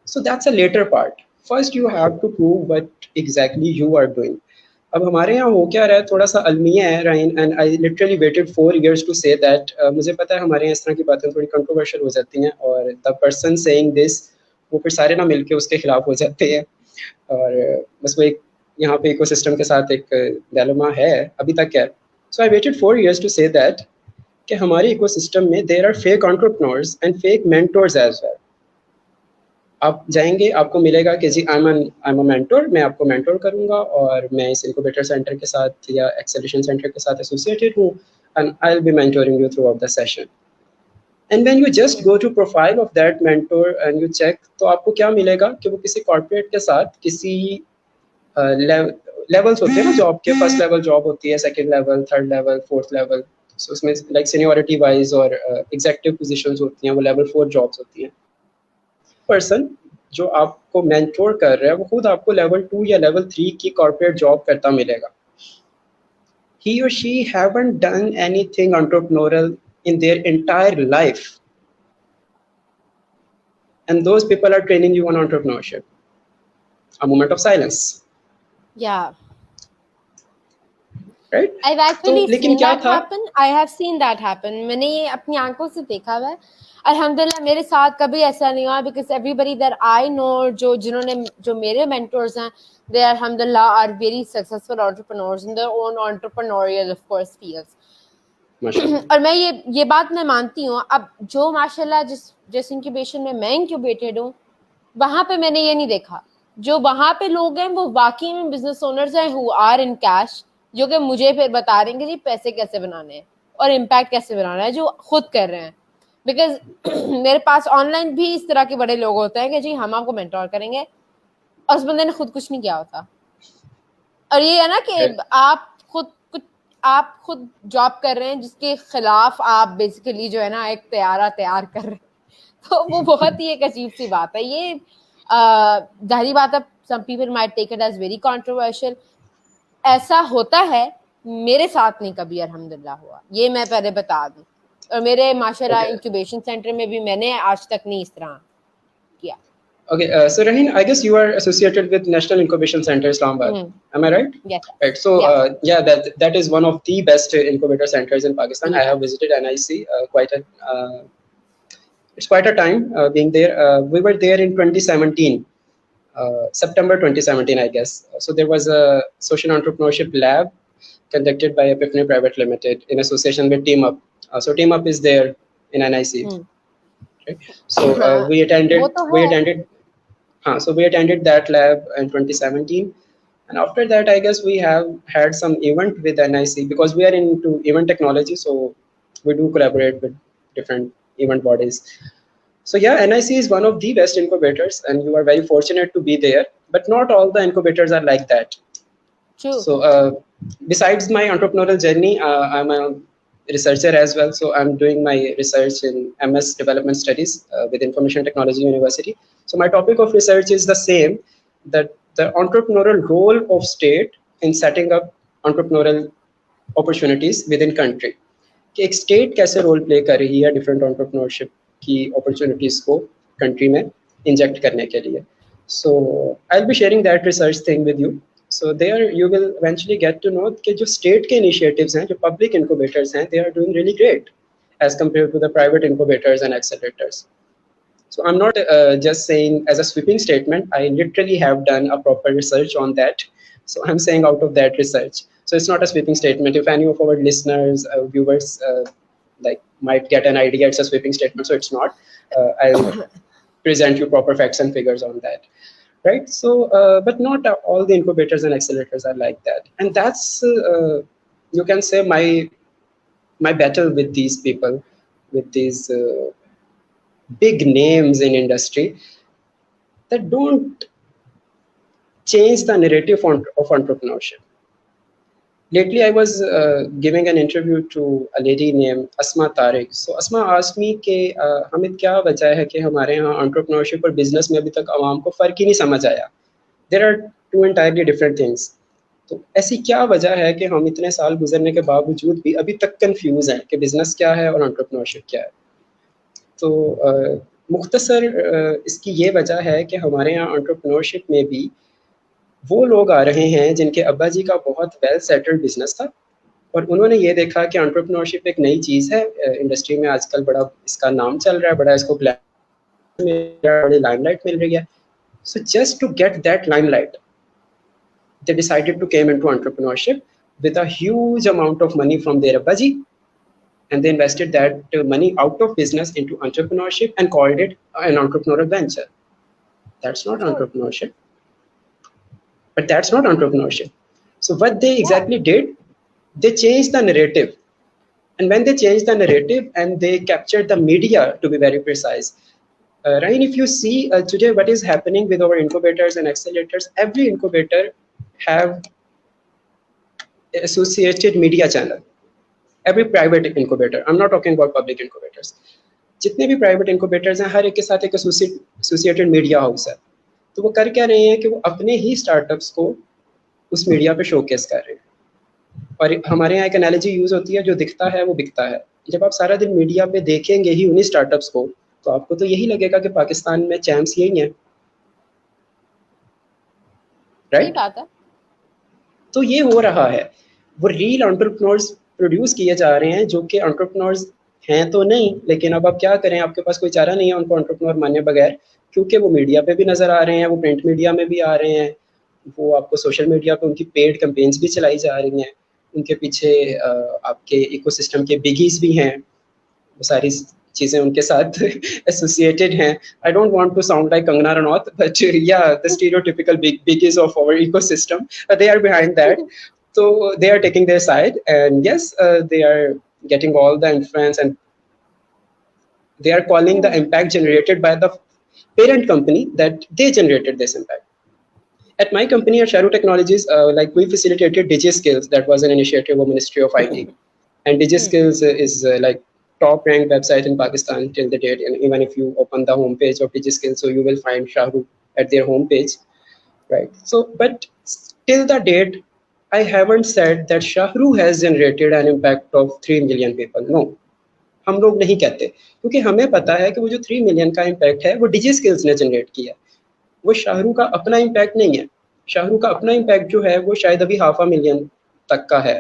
B: So that's a later part. First, you have to prove what exactly you are doing. अब हमारे यहाँ हो क्या रहा है, थोड़ा सा अलमिया है राइन, and I literally waited 4 years to say that. मुझे पता है हमारे यहाँ इस तरह की बातें थोड़ी कंट्रोवर्शियल हो जाती हैं, और द पर्सन सेइंग दिस वो फिर सारे ना मिलके उसके खिलाफ हो जाते हैं, और बस वो एक यहाँ पे इकोसिस्टम के साथ एक डायलेमा है अभी तक है. So I waited 4 years to say that कि हमारे इकोसिस्टम में there are fake entrepreneurs and fake mentors as well. आप जाएंगे, आपको मिलेगा कि जी आई एम अ मेंटोर, मैं आपको मेंटोर करूंगा और मैं इस इनक्यूबेटर सेंटर के साथ या एक्सेलरेशन सेंटर के साथ एसोसिएटेड हूँ, and I will be mentoring you throughout the session. And when you just go to profile of that mentor and you check, तो आपको क्या मिलेगा कि वो किसी कॉर्पोरेट के साथ किसी लेवल्स होते हैं ना जॉब के, फर्स्ट लेवल जॉब होती है, second level, third level, fourth level. So उसमें लाइक सीनियरिटी वाइज और एग्जीक्यूटिव पोजीशंस होती हैं, वो लेवल 4 जॉब्स होती हैं. पर्सन जो आपको मेंटोर कर रहा है वो खुद आपको लेवल 2 या लेवल 3 की कॉर्पोरेट जॉब करता मिलेगा. He or she haven't done anything entrepreneurial in their entire life, and those people are training you on entrepreneurship. A moment of silence.
A: Yeah.
B: Right?
A: I've actually
B: लेकिन
A: seen
B: क्या
A: that
B: था?
A: happen. I have seen that happen. मैंने ये अपनी आंखों से देखा हुआ है. अल्हम्दुलिल्लाह मेरे साथ कभी ऐसा नहीं हुआ, because everybody that I know, जो मेरे mentors हैं, they alhamdulillah are very successful entrepreneurs in their own entrepreneurial of course fields. और मैं ये बात मैं मानती हूँ. अब जो माशाल्लाह जिस इंक्यूबेशन में मैं इंक्यूबेटेड हूँ, वहां पे मैंने ये नहीं देखा. जो वहां पे लोग हैं वो वाकई में बिजनेस ओनर्स हैं who are in cash, जो कि मुझे फिर बता रहे हैं कि जी पैसे कैसे बनाने हैं और इम्पैक्ट कैसे बनाना है, जो खुद कर रहे हैं. बिकॉज मेरे पास ऑनलाइन भी इस तरह के बड़े लोग होते हैं कि जी हम आपको मेंटोर करेंगे, और उस बंदे ने खुद कुछ नहीं किया होता. और ये है ना कि आप खुद जॉब कर रहे हैं जिसके खिलाफ आप बेसिकली जो है ना एक तैयार कर रहे हैं. तो वो बहुत ही एक अजीब सी बात है. ये जाहिर बात है, some people might take it as very controversial. ऐसा होता है, मेरे साथ नहीं कभी अल्हम्दुलिल्लाह हुआ, ये मैं पहले बता दूं. और मेरे माशाल्लाह इंक्यूबेशन सेंटर में भी मैंने आज तक नहीं इस तरह किया.
B: Okay, so Raheen, I guess you are associated with National Incubation Center Islamabad. Am I right?
A: Yes.
B: Right. So yeah, that is one of the best incubator centers in Pakistan. I have visited NIC it's quite a time being there. We were there in 2017, September 2017, I guess. So there was a social entrepreneurship lab conducted by Epiphany Private Limited in association with Team Up. So Team Up is there in NIC. Okay. So we attended. So we attended that lab in 2017, and after that, I guess we have had some event with NIC because we are into event technology. So we do collaborate with different event bodies. So yeah, NIC is one of the best incubators, and you are very fortunate to be there. But not all the incubators are like that.
A: True.
B: So besides my entrepreneurial journey, I'm a researcher as well. So I'm doing my research in MS Development Studies with Information Technology University. So my topic of research is the same, that the entrepreneurial role of state in setting up entrepreneurial opportunities within country. कि एक state कैसे role play कर रही है different entrepreneurship की opportunities को country में inject करने के लिए. So I'll be sharing that research thing with you. So there you will eventually get to know कि जो state के initiatives हैं, जो public incubators हैं, they are doing really great as compared to the private incubators and accelerators. So I'm not just saying as a sweeping statement. I literally have done a proper research on that. So I'm saying out of that research. So it's not a sweeping statement. If any of our listeners, viewers, like might get an idea, it's a sweeping statement. So it's not. I'll present you proper facts and figures on that. Right. So, but not all the incubators and accelerators are like that. And that's, you can say, my battle with these people, with these big names in industry that don't change the narrative of entrepreneurship. Lately, I was giving an interview to a lady named Asma Tariq. So Asma asked me कि हमिद क्या वजह है कि हमारे यहाँ entrepreneurship और business में अभी तक आवाम को फ़र्क ही नहीं समझ आया. There are two entirely different things. तो ऐसी क्या वजह है कि हम इतने साल गुजरने के बावजूद भी अभी तक कंफ्यूज हैं कि बिजनेस क्या है और एंटरप्रेन्योरशिप क्या है. तो मुख्तसर इसकी ये वजह है कि हमारे यहाँ एंटरप्रेन्योरशिप में भी वो लोग आ रहे हैं जिनके अब्बा जी का बहुत वेल सेटल्ड बिजनेस था और उन्होंने ये देखा कि एंटरप्रेन्योरशिप एक नई चीज़ है. इंडस्ट्री में आजकल बड़ा इसका नाम चल रहा है, बड़ा इसको बड़ी लाइमलाइट मिल रही है. So just to get that limelight, they decided to came into entrepreneurship with a huge amount of money from their abbaji, and they invested that money out of business into entrepreneurship and called it an entrepreneurial venture. That's not entrepreneurship. But that's not entrepreneurship. So what they exactly did, they changed the narrative. And when they changed the narrative and they captured the media, to be very precise, Ryan, if you see today what is happening with our incubators and accelerators, every incubator have associated media channel. Every private incubator, I'm not talking about public incubators. जितने भी private incubators हैं हर एक के साथ एक associated media house है. तो वो कर क्या रहे हैं कि वो अपने ही स्टार्टअप्स को उस मीडिया पे शोकेस कर रहे हैं. और हमारे यहाँ एक एनालॉजी यूज होती है, जो दिखता है वो बिकता है. जब आप सारा दिन मीडिया पे देखेंगे ही उन्हीं स्टार्टअप्स को, तो आपको तो यही लगेगा कि पाकिस्तान में चैम्प्स यही हैं, राइट? तो ये हो रहा है. वो रील एंटरप्रेन्योर्स प्रोड्यूस किए जा रहे हैं जो कि एंटरप्रेन्योर्स हैं तो नहीं, लेकिन अब आप क्या करें, आपके पास कोई चारा नहीं है उनको एंटरप्रेन्योर मानने बगैर, क्योंकि वो मीडिया पे भी नजर आ रहे हैं, वो प्रिंट मीडिया में भी आ रहे हैं, वो आपको सोशल मीडिया पे उनकी पेड कैंपेन्स भी चलाई जा रही हैं, उनके पीछे आपके इकोसिस्टम के बिगीज भी हैं, वो सारी चीजें उनके साथ एसोसिएटेड हैं. I don't want to sound like Kangana Ranaut, but या the stereotypical biggies of our ecosystem, they are behind that. So they are taking their side, and yes, they are getting all the influence, and they are calling the impact generated by the parent company that they generated this impact. At my company at Sharu Technologies, like we facilitated DigiSkills. That was an initiative of Ministry of IT, and DigiSkills is like top ranked website in Pakistan till the date. And even if you open the homepage of DigiSkills, so you will find Sharu at their homepage, right? So, but till the date, I haven't said that Shahru has generated an impact of 3 million people. No, हम लोग नहीं कहते, क्योंकि हमें पता है कि वो जो 3 मिलियन का इम्पैक्ट है वो DigiSkills ने जनरेट किया. वो शाहरू का अपना इम्पैक्ट नहीं है. शाहरू का अपना इम्पैक्ट जो है वो शायद अभी 500,000 तक का है.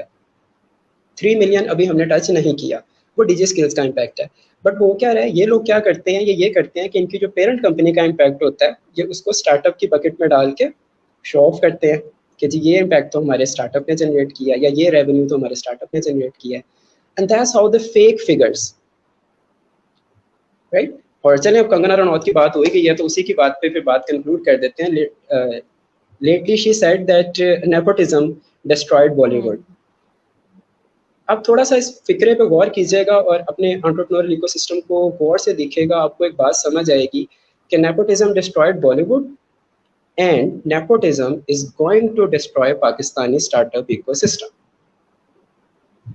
B: 3 मिलियन अभी हमने टच नहीं किया, वो DigiSkills का इम्पैक्ट है. बट वो क्या है, ये लोग क्या करते हैं, ये करते हैं कि इनकी जो पेरेंट कंपनी का इम्पैक्ट होता है, ये उसको स्टार्टअप की बकेट में डाल के शो ऑफ करते हैं कि जी ये इम्पैक्ट तो हमारे स्टार्टअप ने जनरेट किया, या ये रेवेन्यू तो हमारे स्टार्टअप ने जनरेट किया है. And that's how the fake figures, right? और चलें, अब कंगना रनौत की बात हो ही गई है तो उसी की बात पे फिर बात कंक्लूड कर देते हैं. Lately she said that nepotism destroyed Bollywood. आप थोड़ा सा इस फिक्रे पे गौर कीजिएगा और अपने एंटरप्रेन्योरियल इकोसिस्टम को गौर से देखिएगा, आपको एक बात समझ आएगी कि nepotism destroyed Bollywood, and nepotism is going to destroy Pakistani startup ecosystem.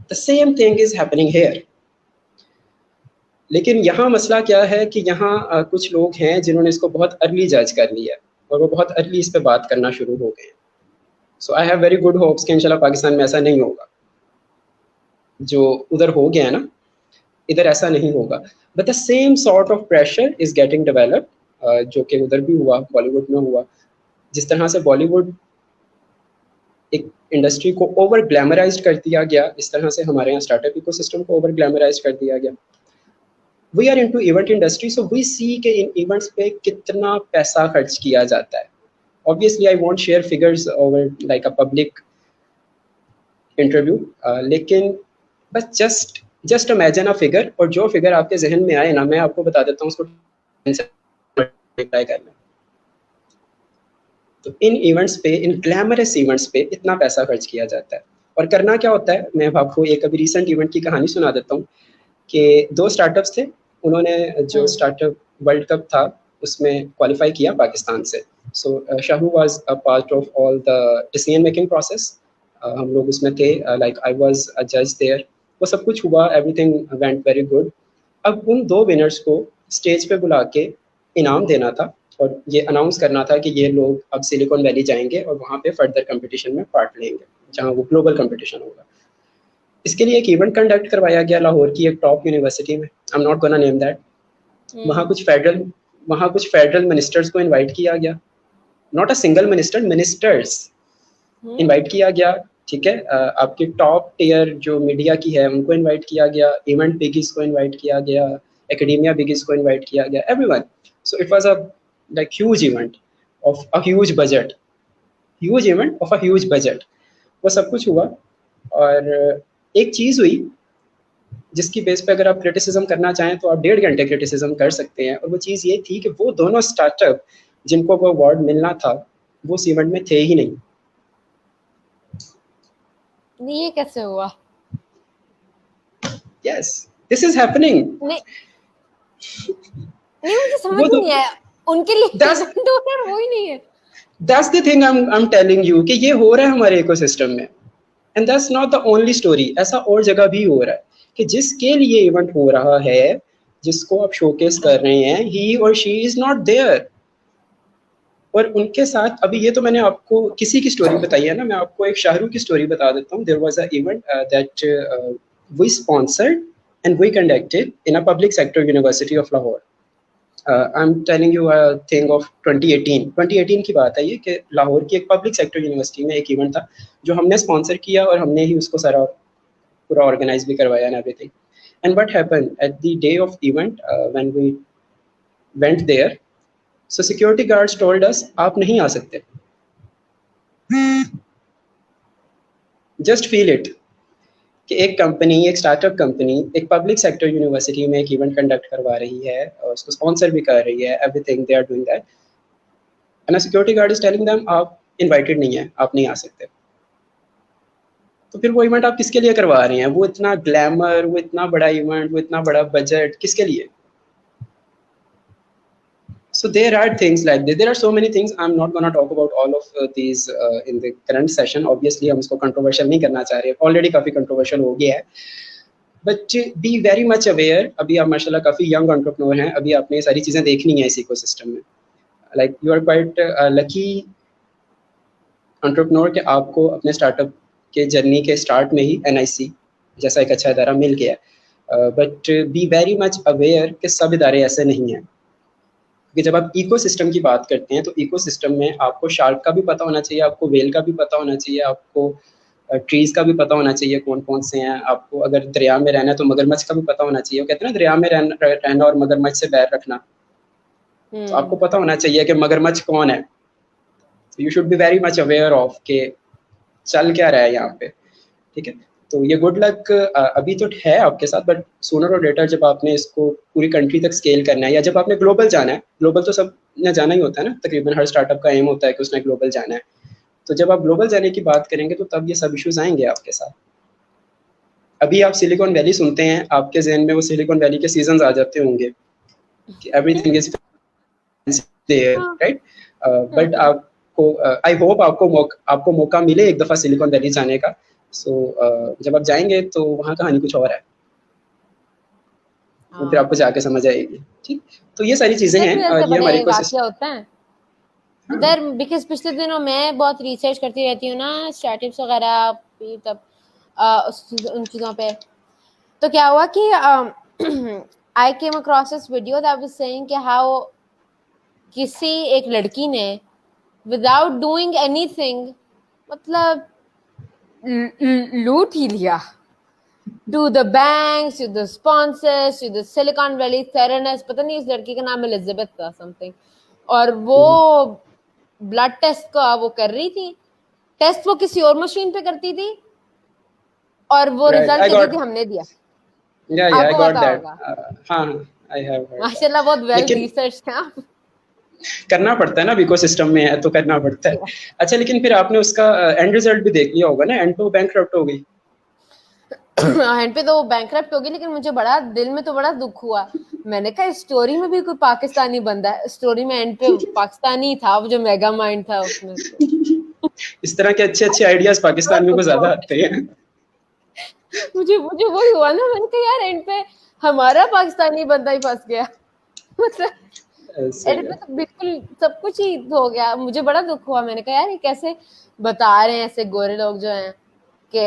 B: The same thing is happening here. लेकिन यहाँ मसला क्या है कि यहाँ कुछ लोग हैं जिन्होंने इसको बहुत अर्ली जज कर लिया और वो बहुत अर्ली इस पे बात करना शुरू हो गए. So I have very good hopes कि इंशाल्लाह पाकिस्तान में ऐसा नहीं होगा. जो उधर हो गया है ना, इधर ऐसा नहीं होगा. But the same sort of pressure is getting developed, जो कि उधर भी हुआ, बॉलीवुड में हुआ. जिस तरह से बॉलीवुड एक इंडस्ट्री को ओवर ग्लैमराइज्ड कर दिया गया, इस तरह से हमारे यहाँ स्टार्टअप इकोसिस्टम को ओवर ग्लैमराइज्ड कर दिया गया. We are into event industry, so we see के इन इवेंट्स पे कितना पैसा खर्च किया जाता है. Obviously, I won't share figures over like a public interview, लेकिन बस जस्ट इमेजिन अ फिगर, और जो फिगर आपके जहन में आए ना, मैं आपको बता देता हूँ उसको मल्टीप्लाई करना. तो इन इवेंट्स पे, इन ग्लैमरस इवेंट्स पे इतना पैसा खर्च किया जाता है. और करना क्या होता है, मैं आपको एक अभी रिसेंट इवेंट की कहानी सुना देता हूँ कि 2 स्टार्टअप्स थे, उन्होंने जो स्टार्टअप वर्ल्ड कप था उसमें क्वालिफाई किया पाकिस्तान से. So Shahu was a part of all the decision making process. हम लोग उसमें थे, लाइक आई वाज अ जज देयर. वो सब कुछ हुआ, एवरीथिंग वेंट वेरी गुड. अब उन 2 विनर्स को स्टेज पे बुला के इनाम देना था, और ये अनाउंस करना था कि ये लोग अब सिलिकॉन वैली जाएंगे और वहाँ पे फर्दर कंपटीशन में पार्ट लेंगे, जहाँ वो ग्लोबल कंपटीशन होगा. इसके लिए एक इवेंट कंडक्ट करवाया गया लाहौर की एक टॉप यूनिवर्सिटी में. I am not gonna name that. वहाँ कुछ फेडरल मिनिस्टर्स को इनवाइट किया गया. Not a single minister, ministers invite किया गया. ठीक है, आपके टॉप टियर जो मीडिया की है उनको इनवाइट किया गया, इवेंट बिगीज को इनवाइट किया गया, एकेडेमिया बिगीज को इनवाइट किया गया, everyone. So it was a like huge event of a huge budget, huge event of a huge budget. वो सब कुछ हुआ, और एक चीज हुई जिसकी बेस पे अगर आप क्रिटिसिज्म करना चाहें तो आप 1.5 घंटे क्रिटिसिज्म कर सकते हैं. और वो चीज़ ये थी कि वो दोनों स्टार्टअप जिनको वो अवार्ड मिलना था वो उस इवेंट में थे ही नहीं.
A: ये कैसे हुआ?
B: Yes, this is happening.
A: नहीं नहीं, मुझे समझ
B: वो
A: नहीं आया. उनके लिए
B: That's
A: डोनर वो ही नहीं है.
B: that's the thing I'm telling you कि ये हो रहा है हमारे इकोसिस्टम में. And that's not the only story. ऐसा और जगह भी हो रहा है कि जिसके लिए इवेंट हो रहा है, जिसको आप शोकेस कर रहे हैं, ही और शी इज नॉट देयर. और उनके साथ अभी, ये तो मैंने आपको किसी की स्टोरी बताई है ना, मैं आपको एक शाहरुख की स्टोरी बता देता हूँ. There was a event that we sponsored and we conducted in a public sector university of Lahore. I am telling you a thing of 2018 की बात है ये, कि लाहौर की एक पब्लिक सेक्टर यूनिवर्सिटी में एक इवेंट था जो हमने स्पॉन्सर किया, और हमने ही उसको सारा पूरा ऑर्गेनाइज भी करवाया and everything. And what happened at the day of event, when we went there, so security guards told us आप नहीं आ सकते. जस्ट फील इट कि एक कंपनी, एक स्टार्टअप कंपनी एक पब्लिक सेक्टर यूनिवर्सिटी में एक इवेंट कंडक्ट करवा रही है और उसको स्पॉन्सर भी कर रही है, everything they are doing that, and security guard is telling them आप इनवाइटेड नहीं है, आप नहीं आ सकते. तो फिर वो इवेंट आप किसके लिए करवा रहे हैं? वो इतना ग्लैमर, वो इतना बड़ा इवेंट, वो इतना बड़ा बजट किसके लिए? So there are things like this. There are so many things. I'm not going to talk about all of these in the current session. Obviously, हम इसको controversial नहीं करना चाह रहे. Already काफी controversial हो गया है. But be very much aware. अभी आप माशाल्लाह काफी young entrepreneur हैं. अभी आपने ये सारी चीजें देखनी है इस ecosystem में. Like you are quite lucky entrepreneur कि आपको अपने startup के जर्नी के स्टार्ट में ही NIC जैसा एक अच्छा इदारा मिल गया. But be very much aware कि सब इदारे ऐसे नहीं हैं. कि जब आप इकोसिस्टम की बात करते हैं तो इकोसिस्टम में आपको शार्क का भी पता होना चाहिए, आपको वेल का भी पता होना चाहिए, आपको ट्रीज का भी पता होना चाहिए कौन कौन से हैं. आपको अगर दरिया में रहना है तो मगरमच्छ का भी पता होना चाहिए. वो कहते हैं ना, दरिया में रहना और मगरमच्छ से बैर रखना. तो आपको पता होना चाहिए कि मगरमच्छ कौन है. You should be very much aware of के चल क्या रहा है यहाँ पे. ठीक है, तो ये गुड लक अभी तो है आपके साथ, बट सूनर और लेटर जब आपने इसको पूरी कंट्री तक स्केल करना है, या जब आपने ग्लोबल जाना है, ग्लोबल तो सब ने जाना ही होता है ना, तकरीबन हर स्टार्टअप का एम होता है कि उसने ग्लोबल जाना है. तो जब आप ग्लोबल जाने की बात करेंगे तो तब ये सब इश्यूज आएंगे आपके साथ. अभी आप सिलिकॉन वैली सुनते हैं, आपके जहन में वो सिलिकॉन वैली के सीजन्स आ जाते होंगे कि everything is there, right. But आपको आई होप आपको मौका मिले एक दफा सिलिकॉन वैली जाने का. सो जब आप जाएंगे तो वहाँ कहानी कुछ और है, तो फिर आपको जाके समझ आएगी. ठीक, तो ये सारी चीजें हैं, ये हमारे
A: वाकया होता है उधर. बिकॉज पिछले दिनों मैं बहुत रिसर्च करती रहती हूँ ना, स्टार्टअप्स वगैरह तब उन चीज़ों पे. तो क्या हुआ कि I came across this video that was saying कि हाउ किसी एक लड़की ने विदाउट डूइंग एनीथिंग मतलब लूट ही लिया. to the banks, to the sponsors, to the Silicon Valley Theranos, पता नहीं इस लड़की का नाम एलिजाबेथ था समथिंग, और वो ब्लड टेस्ट का वो कर रही थी, टेस्ट वो किसी और मशीन पे करती थी और वो
B: Right,
A: रिजल्ट
B: I
A: कहती थी
B: got,
A: हमने दिया।
B: yeah, I
A: आपको
B: got
A: पता
B: that.
A: होगा,
B: हाँ, I have heard that.
A: माशाल्लाह बहुत वेल
B: लेकिन
A: रिसर्च है आप।
B: करना पड़ता है ना, इकोसिस्टम में है तो करना पड़ता है। अच्छा, लेकिन फिर आपने उसका एंड रिजल्ट भी देख लिया होगा ना, एंड पे वो बैंकरप्ट हो गई।
A: एंड पे तो वो बैंकरप्ट होगी, लेकिन मुझे बड़ा दिल में तो बड़ा दुख हुआ। मैंने कहा इस स्टोरी में भी कोई पाकिस्तानी बंदा है, स्टोरी में एंड पे पाकिस्तानी था, वो जो मेगा माइंड था उसमें तो।
B: इस तरह के अच्छे आइडियाज पाकिस्तानियों को ज्यादा आते हैं।
A: मुझे मुझे वही हुआ ना, मैंने कहा यार एंड पे हमारा पाकिस्तानी बंदा ही फंस गया। मतलब
B: सही
A: एंड
B: है।
A: पे तो बिल्कुल सब कुछ ही हो गया, मुझे बड़ा दुख हुआ। मैंने कहा यार ये कैसे बता रहे हैं ऐसे गोरे लोग जो हैं कि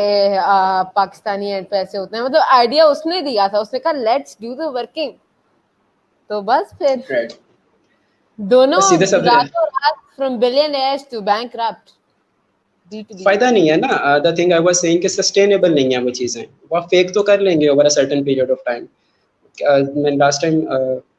A: पाकिस्तानी एंड पे ऐसे होते हैं। मतलब आइडिया उसने दिया था, उसने कहा लेट्स डू द वर्किंग, तो बस फिर
B: राइट,
A: दोनों
B: बस सीधे साधे
A: रातों रात from billionaires to bankrupt, B2B।
B: फायदा नहीं है ना। The thing I was saying कि सस्टेनेबल नहीं है वो चीजें, वो आप फेक तो कर लेंगे over a certain period of time. मैं लास्ट टाइम,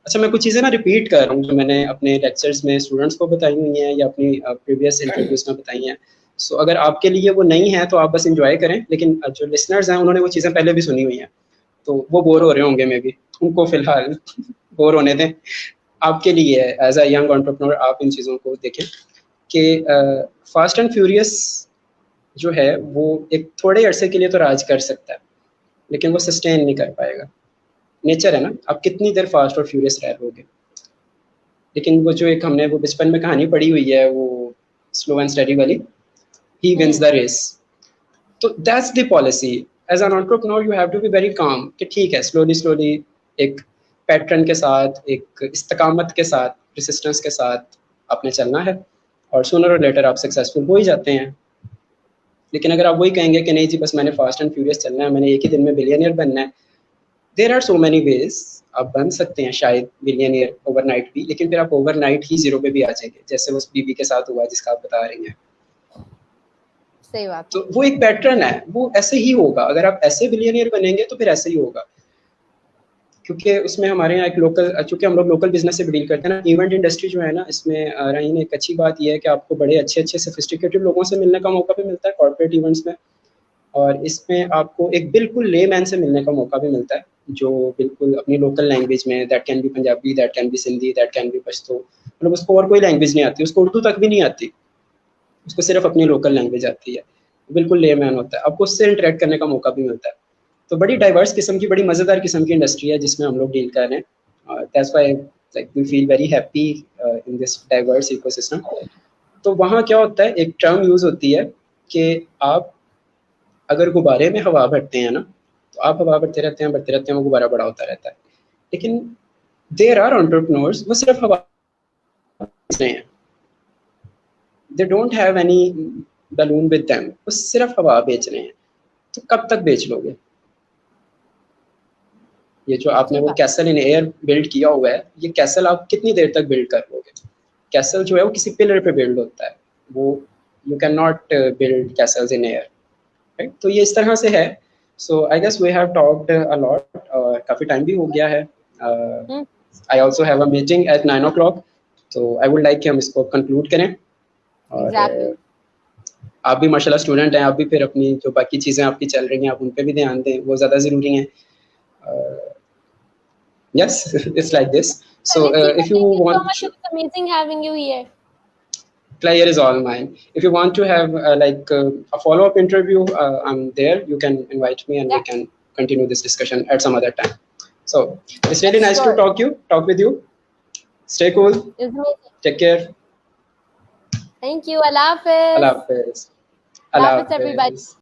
B: अच्छा मैं कुछ चीज़ें ना रिपीट कर रहा हूँ जो मैंने अपने लेक्चर्स में स्टूडेंट्स को बताई हुई हैं या अपनी प्रीवियस इंटरव्यूज में बताई हैं। सो अगर आपके लिए वो नहीं है तो आप बस इंजॉय करें, लेकिन जो लिसनर्स हैं उन्होंने वो चीज़ें पहले भी सुनी हुई हैं, तो वो बोर हो रहे होंगे मे बी, उनको फिलहाल बोर होने दें। आपके लिए एज अ यंग एंटरप्रेन्योर आप इन चीज़ों को देखें कि फास्ट एंड फ्यूरियस जो है वो एक थोड़े अरसे के लिए तो राज कर सकता है, लेकिन वो सस्टेन नहीं कर पाएगा। नेचर है ना, आप कितनी देर फास्ट और फ्यूरियस रह लोगे। लेकिन वो जो एक हमने वो बचपन में कहानी पढ़ी हुई है, वो स्लो एंड स्टडी वाली, ही विंस द रेस, तो that's the policy. As an entrepreneur you have to be very calm कि ठीक है, स्लोली स्लोली एक पैटर्न के साथ, एक इस्तकामत के साथ, रेसिस्टेंस के साथ आपने चलना है, और सूनर और लेटर आप सक्सेसफुल हो ही जाते हैं। लेकिन अगर आप वही कहेंगे कि नहीं जी बस मैंने फास्ट एंड फ्यूरियस चलना है, मैंने एक ही दिन में बिलियनियर बनना है, there are so many ways, आप बन सकते हैं शायद बिलियनियर ओवरनाइट भी, लेकिन फिर आप ओवरनाइट ही जीरो पे भी आ जाएंगे, जैसे उस बीबी के साथ हुआ जिसका आप बता रही हैं।
A: सही बात
B: तो वो एक पैटर्न है, वो ऐसे ही होगा। अगर आप ऐसे बिलियनियर बनेंगे तो फिर ऐसे ही होगा, क्योंकि उसमें हमारे यहाँ एक लोकल, चूंकि हम लोग लोकल बिजनेस से डील करते हैं ना, इवेंट इंडस्ट्री जो है ना, इसमें रहीन एक अच्छी बात यह है कि आपको बड़े अच्छे अच्छे सोफिस्टिकेटेड लोगों से मिलने का मौका भी मिलता है कॉर्पोरेट इवेंट्स में, और इसमें आपको एक बिल्कुल लेमैन से मिलने का मौका भी मिलता है जो बिल्कुल अपनी लोकल लैंग्वेज में, that can be Punjabi, that can be Sindhi, that can be Pashto, मतलब उसको और कोई लैंग्वेज नहीं आती, उसको उर्दू तक भी नहीं आती, उसको सिर्फ अपनी लोकल लैंग्वेज आती है, बिल्कुल लेमैन होता है, आपको उससे इंटरेक्ट करने का मौका भी मिलता है। तो बड़ी डाइवर्स किस्म की, बड़ी मज़ेदार किस्म की इंडस्ट्री है जिसमें हम लोग डील कर रहे हैं। That's why like we feel very happy in this diverse ecosystem. तो वहाँ क्या होता है, एक टर्म यूज़ होती है कि आप अगर गुब्बारे में हवा भरते हैं ना, तो आप हवा भरते रहते हैं, वो गुब्बारा बड़ा होता रहता है। लेकिन देयर आर एंटरप्रेन्योर्स, वो सिर्फ हवा बेच रहे हैं, they don't have any balloon with them, वो सिर्फ हवा बेच रहे हैं। तो कब तक बेच लोगे? ये जो आपने वो कैसल इन एयर बिल्ड किया हुआ है, ये कैसल आप कितनी देर तक बिल्ड कर लोगे? कैसल जो है वो किसी पिलर पे बिल्ड होता है, वो you can not build castles in air, right? तो ये इस तरह से है। So I guess we have talked a lot, काफ़ी टाइम भी हो गया है। I also have a meeting at 9 o'clock, तो आई वुड लाइक कि हम इसको कंक्लूड करें। और आप भी माशाल्लाह स्टूडेंट हैं, आप भी फिर अपनी जो बाकी चीज़ें आपकी चल रही हैं आप उन पे भी ध्यान दें, वो ज़्यादा ज़रूरी हैं। Yes, it's like this. So if you want,
A: so much, it was amazing having you here.
B: Pleasure is all mine. If you want to have a follow-up interview, I'm there. You can invite me and we can continue this discussion at some other time. So it's really nice to talk with you. Stay cool. Take care.
A: Thank you. Allah Hafiz.
B: Allah Hafiz. Allah Hafiz, everybody.